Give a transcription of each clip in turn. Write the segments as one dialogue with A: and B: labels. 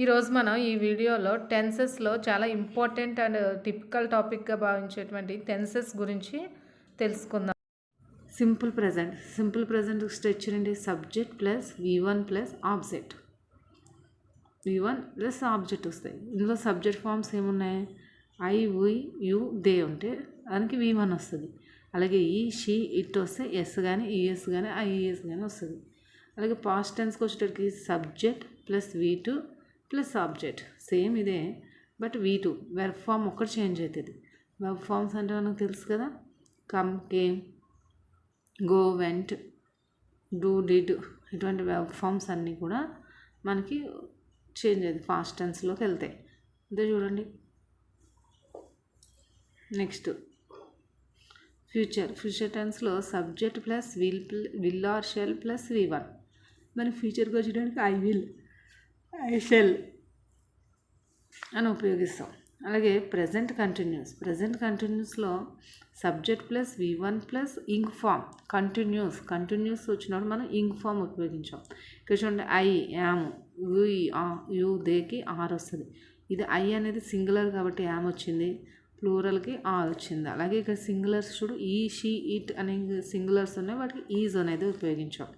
A: ఈరోజు మనం ఈ వీడియోలో టెన్సెస్లో చాలా ఇంపార్టెంట్ అండ్ టిపికల్ టాపిక్గా భావించేటువంటి టెన్సెస్ గురించి తెలుసుకుందాం.
B: సింపుల్ ప్రజెంట్ స్ట్రక్చర్ అండి. Subject plus V1 plus object. V1 plus object వస్తాయి. ఇందులో సబ్జెక్ట్ ఫామ్స్ ఏమున్నాయి? ఐ, వి, యు, దే ఉంటే దానికి V1 వస్తుంది. అలాగే ఈ, షీ, ఇట్ వస్తే ఎస్ కానీ ఈఎస్ కానీ ఐఈఎస్ కానీ వస్తుంది. అలాగే పాస్ట్ టెన్స్కి వచ్చేటప్పటికి subject plus V2 plus object same ఇదే, బట్ V2 వెర్బ్ ఫామ్ ఒక్కటి చేంజ్ అవుతుంది. వెర్బ్ ఫామ్స్ అంటే మనకు తెలుసు కదా, come, came, go, vent, do, did, ఇటువంటి వెర్బ్ ఫామ్స్ అన్నీ కూడా మనకి చేంజ్ అవుతుంది, పాస్ట్ టెన్స్లోకి వెళ్తాయి. ఇదే చూడండి. నెక్స్ట్ ఫ్యూచర్ టెన్స్లో subject plus will or shall plus V1. మరి ఫ్యూచర్కి వచ్చేటప్పటికి ఐ షెల్ అని ఉపయోగిస్తాం. అలాగే ప్రెజెంట్ కంటిన్యూస్లో subject plus V1 plus ing form continuous వచ్చినప్పుడు మనం ఇంగ్ ఫామ్ ఉపయోగించాం. ఇక్కడ చూడండి, ఐ, యామ్, యూ, దేకి ఆర్ వస్తుంది. ఇది ఐ అనేది సింగులర్ కాబట్టి యామ్ వచ్చింది, ప్లూరల్కి ఆర్ వచ్చింది. అలాగే ఇక్కడ సింగులర్స్ చూడు, ఈ, షీ, ఇట్ అనే సింగులర్స్ ఉన్నాయి, వాటికి ఈజ్ అనేది ఉపయోగించాం.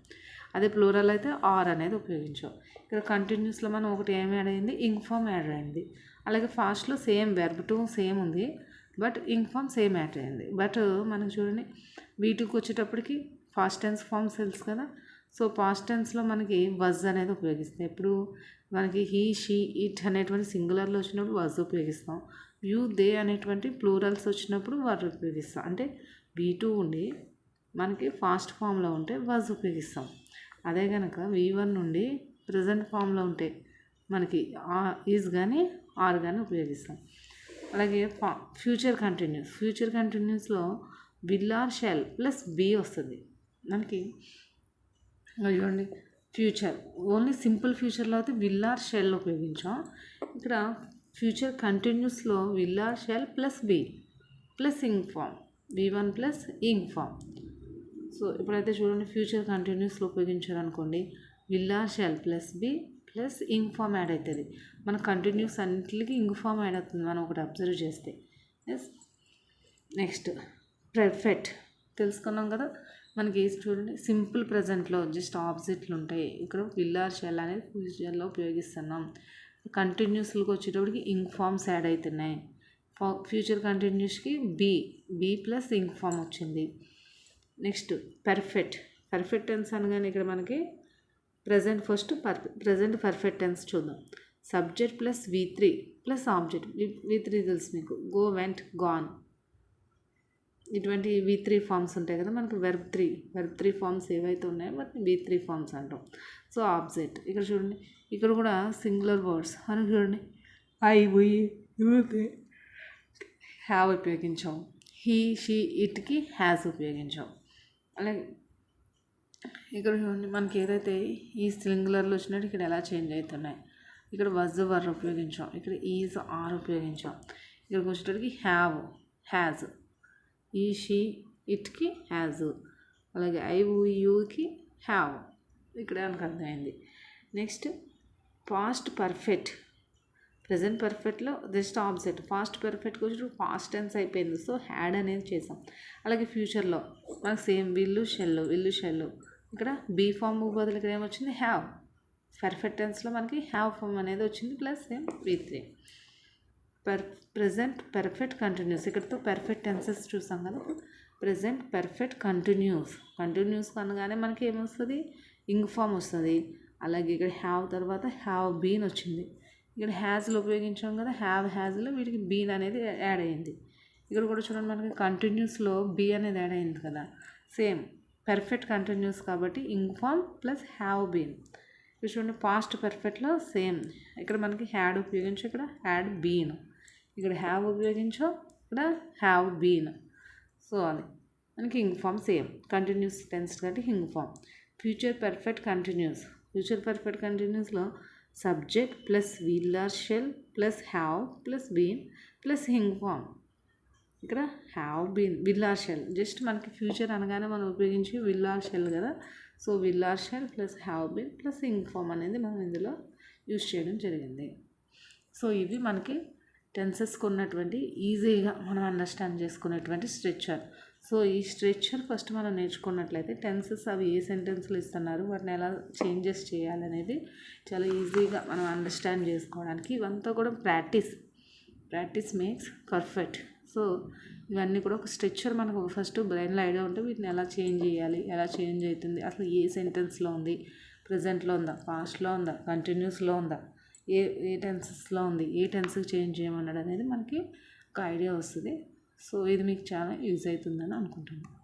B: అదే ప్లూరల్ అయితే ఆర్ అనేది ఉపయోగించాం. ఇక్కడ కంటిన్యూస్లో మనం ఒకటి ఏం యాడ్ అయింది? ఇంగ్ ఫామ్ యాడ్ అయింది. అలాగే ఫాస్ట్లో సేమ్ వెర్బ్ టు సేమ్ ఉంది, but ing form same add అయింది. బట్ మనకు చూడండి, వీటికి వచ్చేటప్పటికి ఫాస్ట్ టెన్స్ ఫామ్స్ తెలుసు కదా. సో పాస్ట్ టెన్స్లో మనకి వజ్ అనేది ఉపయోగిస్తాం. ఇప్పుడు మనకి హీ, షీ, ఇట్ అనేటువంటి సింగులర్లో వచ్చినప్పుడు వజ్ ఉపయోగిస్తాం. యూ, దే అనేటువంటి ప్లూరల్స్ వచ్చినప్పుడు వర్డ్ ఉపయోగిస్తాం. అంటే V2 ఉండి మనకి ఫాస్ట్ ఫామ్లో ఉంటే వజ్ ఉపయోగిస్తాం. అదే కనుక V1 నుండి ప్రజెంట్ ఫామ్లో ఉంటే మనకి ఈజ్ కానీ ఆర్ కానీ ఉపయోగిస్తాం. అలాగే ఫ్యూచర్ కంటిన్యూస్లో will or shall plus be వస్తుంది మనకి. చూడండి, ఫ్యూచర్ ఓన్లీ సింపుల్ ఫ్యూచర్లో అయితే విల్ ఆర్ షెల్ ఉపయోగించాం. ఇక్కడ ఫ్యూచర్ కంటిన్యూస్లో will or shall plus be plus ing form, V1 plus ing form. So ఇప్పుడైతే చూడండి, ఫ్యూచర్ కంటిన్యూస్లో ఉపయోగించారనుకోండి, will or shall plus be plus ing form add అవుతుంది. మన కంటిన్యూస్ అన్నింటికి ఇంగ్ ఫామ్ యాడ్ అవుతుంది మనం ఒకటి అబ్జర్వ్ చేస్తే. ఎస్. నెక్స్ట్ పర్ఫెక్ట్ తెలుసుకున్నాం కదా. మనకి చూడండి, సింపుల్ ప్రజెంట్లో జస్ట్ ఆపోజిట్లు ఉంటాయి. ఇక్కడ విల్ ఆర్ షెల్ అనేది ఫ్యూచర్లో ఉపయోగిస్తున్నాం. కంటిన్యూస్లోకి వచ్చేటప్పటికి ఇంగ్ ఫామ్స్ యాడ్ అవుతున్నాయి. ఫ్యూచర్ కంటిన్యూస్కి బీ ప్లస్ ఇంగ్ ఫామ్ వచ్చింది. నెక్స్ట్ పర్ఫెక్ట్ టెన్స్ అనగానే ఇక్కడ మనకి ప్రజెంట్ పర్ఫెక్ట్ టెన్స్ చూద్దాం. Subject plus V3 plus object. V3 తెలుసు మీకు, గో, వెంట్, గాన్, ఇటువంటి V3 ఫామ్స్ ఉంటాయి కదా మనకి. వెర్బ్ త్రీ ఫామ్స్ ఏవైతే ఉన్నాయో వాటిని V3 ఫామ్స్ అంటాం. సో ఆబ్జెక్ట్ ఇక్కడ చూడండి, ఇక్కడ కూడా సింగులర్ వర్డ్స్ అని చూడండి, I, we, you, they, have ఉపయోగించాం. హీ, షీ, ఇట్కి హ్యాస్ ఉపయోగించాం. అలాగే ఇక్కడ చూడండి, మనకి ఏదైతే ఈ సింగులర్లో వచ్చినట్టు ఇక్కడ ఎలా చేంజ్ అవుతున్నాయి. ఇక్కడ వజ్ వర్ ఉపయోగించాం, ఇక్కడ ఈజ్ ఆర్ ఉపయోగించాం. ఇక్కడికి వచ్చేటప్పటికి హ్యాజ్, ఈ, షీ, ఇట్కి హ్యాజ్, అలాగే ఐ, యూకి హ్యావ్. ఇక్కడ మనకు అర్థమైంది. Next past perfect. ప్రజెంట్ పర్ఫెక్ట్లో జస్ట్ ఆబ్జెక్ట్. పాస్ట్ పర్ఫెక్ట్కి వచ్చి పాస్ట్ టెన్స్ అయిపోయింది, సో హ్యాడ్ అనేది చేసాం. అలాగే ఫ్యూచర్లో మనకు సేమ్ విల్లు షెల్లు. ఇక్కడ బీ ఫామ్ బదులు ఇక్కడ ఏమొచ్చింది? హ్యావ్. పర్ఫెక్ట్ టెన్స్లో మనకి హ్యావ్ ఫామ్ అనేది వచ్చింది plus same V3. Present perfect continuous. ఇక్కడతో పర్ఫెక్ట్ టెన్సెస్ చూసాం కదా. ప్రెజెంట్ పర్ఫెక్ట్ కంటిన్యూస్ అనగానే మనకి ఏమొస్తుంది? ఇంగ్ ఫామ్ వస్తుంది. అలాగే ఇక్కడ హ్యావ్ తర్వాత హ్యావ్ బీన్ వచ్చింది. ఇక్కడ హ్యాజ్లో ఉపయోగించాం కదా, హ్యాజ్లో వీటికి బీన్ అనేది యాడ్ అయ్యింది. ఇక్కడ కూడా చూడండి, మనకి కంటిన్యూస్లో బీ అనేది యాడ్ అయింది కదా. సేమ్ పర్ఫెక్ట్ కంటిన్యూస్ కాబట్టి ing form plus have been. ఇక్కడ చూడండి, పాస్ట్ పర్ఫెక్ట్లో సేమ్. ఇక్కడ మనకి హ్యాడ్ ఉపయోగించాం, ఇక్కడ హ్యాడ్ బీన్. ఇక్కడ హ్యావ్ ఉపయోగించాం, ఇక్కడ హ్యావ్ బీన్. సో అది మనకి ing form same. Continuous tense కాబట్టి ఇంగ్ ఫామ్. ఫ్యూచర్ పర్ఫెక్ట్ కంటిన్యూస్లో subject plus will or shall plus have plus been plus ing form. ఇక్కడ have been, will or shall. Just మనకి future అనగానే మనం ఉపయోగించి will or shall కదా. So will or shall plus have been plus ing form అనేది మనం ఇందులో use చేయడం జరిగింది. సో ఇవి మనకి టెన్సెస్కి ఉన్నటువంటి ఈజీగా మనం అండర్స్టాండ్ చేసుకునేటువంటి స్ట్రక్చర్. సో ఈ స్ట్రక్చర్ ఫస్ట్ మనం నేర్చుకున్నట్లయితే టెన్సెస్ అవి ఏ సెంటెన్స్లో ఇస్తున్నారు, వాటిని ఎలా చేంజెస్ చేయాలనేది చాలా ఈజీగా మనం అండర్స్టాండ్ చేసుకోవడానికి ఇవంతా కూడా ప్రాక్టీస్ మేక్స్ పర్ఫెక్ట్. సో ఇవన్నీ కూడా ఒక స్ట్రక్చర్ మనకు ఫస్ట్ బ్రెయిన్లో ఐడియా ఉంటే వీటిని ఎలా చేంజ్ చేయాలి, ఎలా చేంజ్ అవుతుంది, అసలు ఏ సెంటెన్స్లో ఉంది, ప్రజెంట్లో ఉందా, పాస్ట్లో ఉందా, కంటిన్యూస్లో ఉందా, ఏ టెన్సెస్లో ఉంది, ఏ టెన్స్కి చేంజ్ చేయమన్నాడు అనేది మనకి ఒక ఐడియా వస్తుంది. సో ఇది మీకు చాలా యూజ్ అవుతుందని అనుకుంటున్నాను.